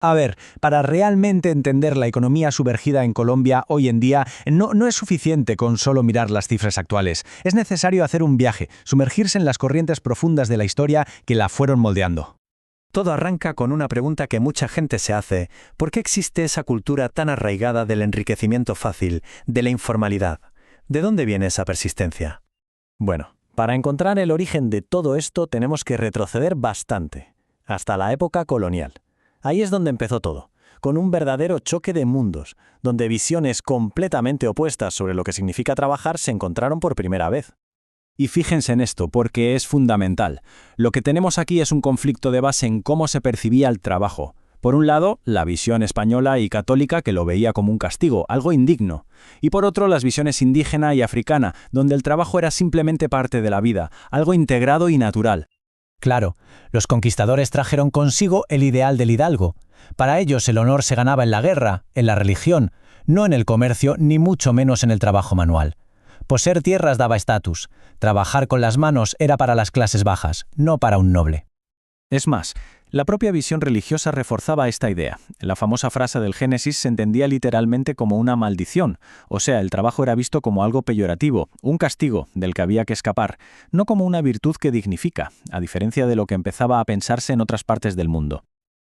A ver, para realmente entender la economía sumergida en Colombia hoy en día, no es suficiente con solo mirar las cifras actuales. Es necesario hacer un viaje, sumergirse en las corrientes profundas de la historia que la fueron moldeando. Todo arranca con una pregunta que mucha gente se hace. ¿Por qué existe esa cultura tan arraigada del enriquecimiento fácil, de la informalidad? ¿De dónde viene esa persistencia? Bueno, para encontrar el origen de todo esto tenemos que retroceder bastante, hasta la época colonial. Ahí es donde empezó todo, con un verdadero choque de mundos, donde visiones completamente opuestas sobre lo que significa trabajar se encontraron por primera vez. Y fíjense en esto, porque es fundamental. Lo que tenemos aquí es un conflicto de base en cómo se percibía el trabajo. Por un lado, la visión española y católica que lo veía como un castigo, algo indigno. Y por otro, las visiones indígena y africana, donde el trabajo era simplemente parte de la vida, algo integrado y natural. Claro, los conquistadores trajeron consigo el ideal del hidalgo. Para ellos el honor se ganaba en la guerra, en la religión, no en el comercio ni mucho menos en el trabajo manual. Poseer tierras daba estatus. Trabajar con las manos era para las clases bajas, no para un noble. Es más, la propia visión religiosa reforzaba esta idea. La famosa frase del Génesis se entendía literalmente como una maldición, o sea, el trabajo era visto como algo peyorativo, un castigo del que había que escapar, no como una virtud que dignifica, a diferencia de lo que empezaba a pensarse en otras partes del mundo.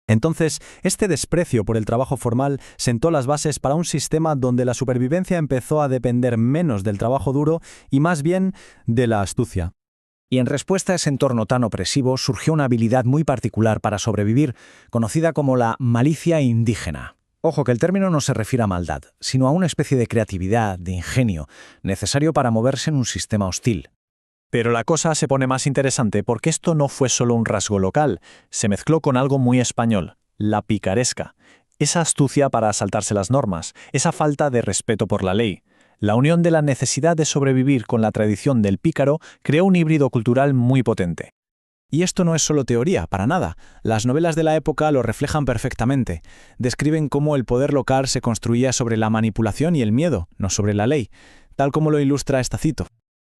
Entonces, este desprecio por el trabajo formal sentó las bases para un sistema donde la supervivencia empezó a depender menos del trabajo duro y más bien de la astucia. Y en respuesta a ese entorno tan opresivo surgió una habilidad muy particular para sobrevivir, conocida como la malicia indígena. Ojo, que el término no se refiere a maldad, sino a una especie de creatividad, de ingenio, necesario para moverse en un sistema hostil. Pero la cosa se pone más interesante porque esto no fue solo un rasgo local, se mezcló con algo muy español, la picaresca, esa astucia para saltarse las normas, esa falta de respeto por la ley. La unión de la necesidad de sobrevivir con la tradición del pícaro creó un híbrido cultural muy potente. Y esto no es solo teoría, para nada. Las novelas de la época lo reflejan perfectamente. Describen cómo el poder local se construía sobre la manipulación y el miedo, no sobre la ley, tal como lo ilustra esta cita.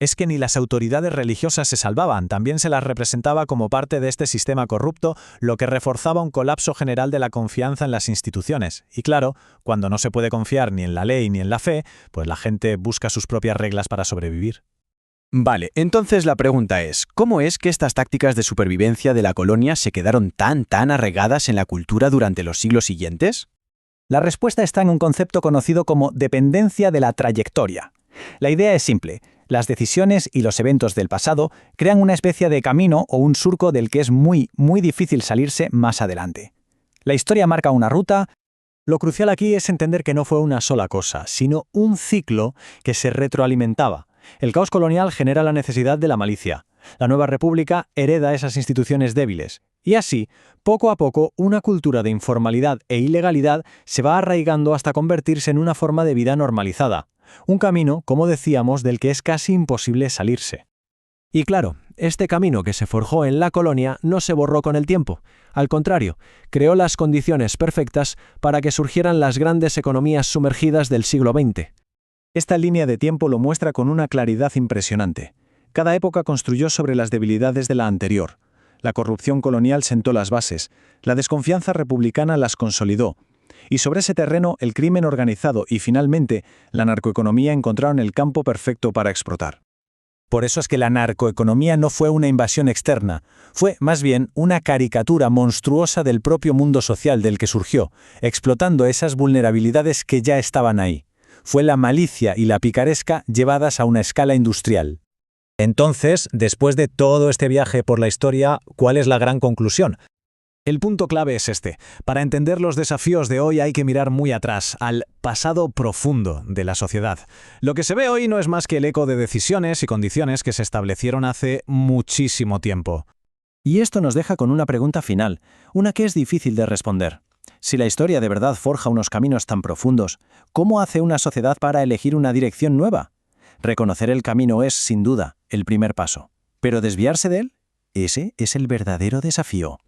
Es que ni las autoridades religiosas se salvaban, también se las representaba como parte de este sistema corrupto, lo que reforzaba un colapso general de la confianza en las instituciones. Y claro, cuando no se puede confiar ni en la ley ni en la fe, pues la gente busca sus propias reglas para sobrevivir. Vale, entonces la pregunta es, ¿cómo es que estas tácticas de supervivencia de la colonia se quedaron tan arraigadas en la cultura durante los siglos siguientes? La respuesta está en un concepto conocido como dependencia de la trayectoria. La idea es simple. Las decisiones y los eventos del pasado crean una especie de camino o un surco del que es muy difícil salirse más adelante. La historia marca una ruta. Lo crucial aquí es entender que no fue una sola cosa, sino un ciclo que se retroalimentaba. El caos colonial genera la necesidad de la malicia. La nueva república hereda esas instituciones débiles. Y así, poco a poco, una cultura de informalidad e ilegalidad se va arraigando hasta convertirse en una forma de vida normalizada. Un camino, como decíamos, del que es casi imposible salirse. Y claro, este camino que se forjó en la colonia no se borró con el tiempo. Al contrario, creó las condiciones perfectas para que surgieran las grandes economías sumergidas del siglo XX. Esta línea de tiempo lo muestra con una claridad impresionante. Cada época construyó sobre las debilidades de la anterior. La corrupción colonial sentó las bases, la desconfianza republicana las consolidó, y sobre ese terreno el crimen organizado y finalmente la narcoeconomía encontraron el campo perfecto para explotar. Por eso es que la narcoeconomía no fue una invasión externa, fue más bien una caricatura monstruosa del propio mundo social del que surgió, explotando esas vulnerabilidades que ya estaban ahí. Fue la malicia y la picaresca llevadas a una escala industrial. Entonces, después de todo este viaje por la historia, ¿cuál es la gran conclusión? El punto clave es este. Para entender los desafíos de hoy hay que mirar muy atrás, al pasado profundo de la sociedad. Lo que se ve hoy no es más que el eco de decisiones y condiciones que se establecieron hace muchísimo tiempo. Y esto nos deja con una pregunta final, una que es difícil de responder. Si la historia de verdad forja unos caminos tan profundos, ¿cómo hace una sociedad para elegir una dirección nueva? Reconocer el camino es, sin duda, el primer paso. Pero desviarse de él, ese es el verdadero desafío.